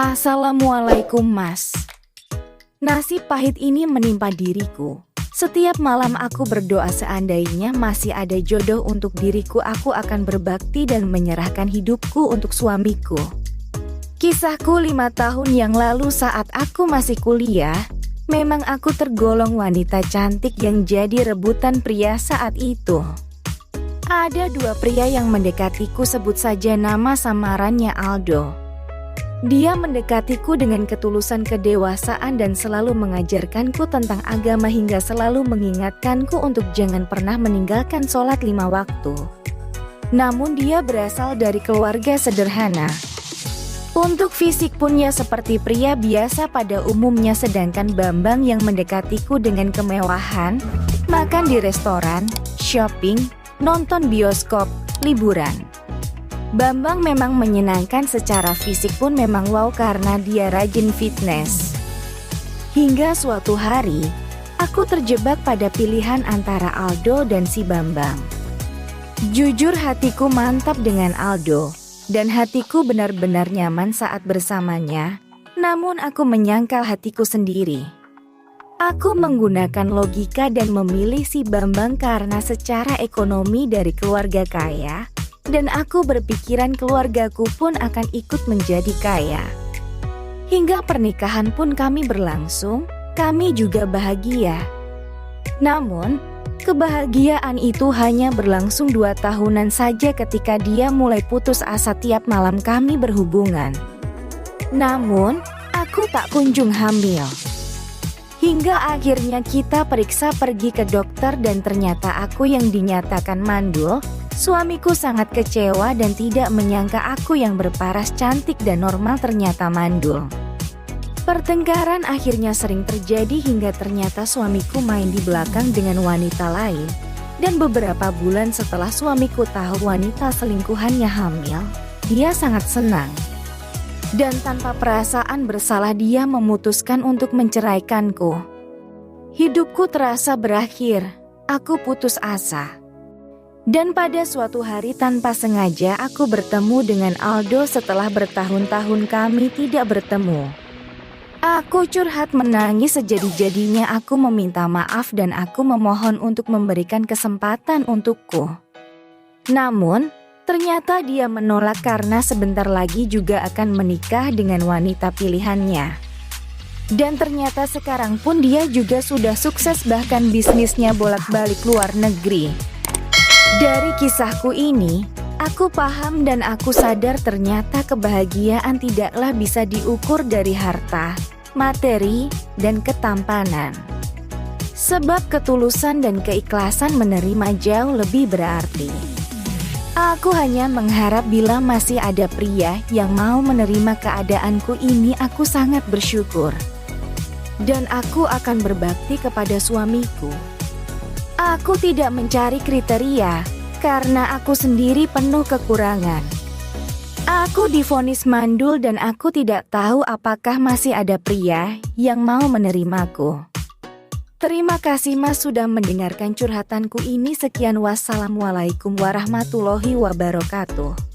Assalamualaikum Mas. Nasib pahit ini menimpa diriku. Setiap malam aku berdoa seandainya masih ada jodoh untuk diriku, aku akan berbakti dan menyerahkan hidupku untuk suamiku. Kisahku 5 tahun yang lalu saat aku masih kuliah, memang aku tergolong wanita cantik yang jadi rebutan pria saat itu. Ada 2 pria yang mendekatiku, sebut saja nama samarannya Aldo. Dia mendekatiku dengan ketulusan kedewasaan dan selalu mengajarkanku tentang agama hingga selalu mengingatkanku untuk jangan pernah meninggalkan sholat 5 waktu. Namun dia berasal dari keluarga sederhana. Untuk fisik punnya seperti pria biasa pada umumnya, sedangkan Bambang yang mendekatiku dengan kemewahan, makan di restoran, shopping, nonton bioskop, liburan. Bambang memang menyenangkan, secara fisik pun memang wow karena dia rajin fitness. Hingga suatu hari, aku terjebak pada pilihan antara Aldo dan si Bambang. Jujur hatiku mantap dengan Aldo, dan hatiku benar-benar nyaman saat bersamanya. Namun aku menyangkal hatiku sendiri. Aku menggunakan logika dan memilih si Bambang karena secara ekonomi dari keluarga kaya. Dan aku berpikiran keluargaku pun akan ikut menjadi kaya. Hingga pernikahan pun kami berlangsung, kami juga bahagia. Namun, kebahagiaan itu hanya berlangsung 2 tahunan saja ketika dia mulai putus asa tiap malam kami berhubungan. Namun, aku tak kunjung hamil. Hingga akhirnya kita periksa, pergi ke dokter dan ternyata aku yang dinyatakan mandul. Suamiku sangat kecewa dan tidak menyangka aku yang berparas cantik dan normal ternyata mandul. Pertengkaran akhirnya sering terjadi hingga ternyata suamiku main di belakang dengan wanita lain. Dan beberapa bulan setelah suamiku tahu wanita selingkuhannya hamil, dia sangat senang. Dan tanpa perasaan bersalah dia memutuskan untuk menceraikanku. Hidupku terasa berakhir, aku putus asa. Dan pada suatu hari tanpa sengaja aku bertemu dengan Aldo setelah bertahun-tahun kami tidak bertemu. Aku curhat menangis sejadi-jadinya, aku meminta maaf dan aku memohon untuk memberikan kesempatan untukku. Namun, ternyata dia menolak karena sebentar lagi juga akan menikah dengan wanita pilihannya. Dan ternyata sekarang pun dia juga sudah sukses, bahkan bisnisnya bolak-balik luar negeri. Dari kisahku ini, aku paham dan aku sadar ternyata kebahagiaan tidaklah bisa diukur dari harta, materi, dan ketampanan. Sebab ketulusan dan keikhlasan menerima jauh lebih berarti. Aku hanya mengharap bila masih ada pria yang mau menerima keadaanku ini, aku sangat bersyukur. Dan aku akan berbakti kepada suamiku. Aku tidak mencari kriteria, karena aku sendiri penuh kekurangan. Aku divonis mandul dan aku tidak tahu apakah masih ada pria yang mau menerimaku. Terima kasih Mas sudah mendengarkan curhatanku ini. Sekian, wassalamualaikum warahmatullahi wabarakatuh.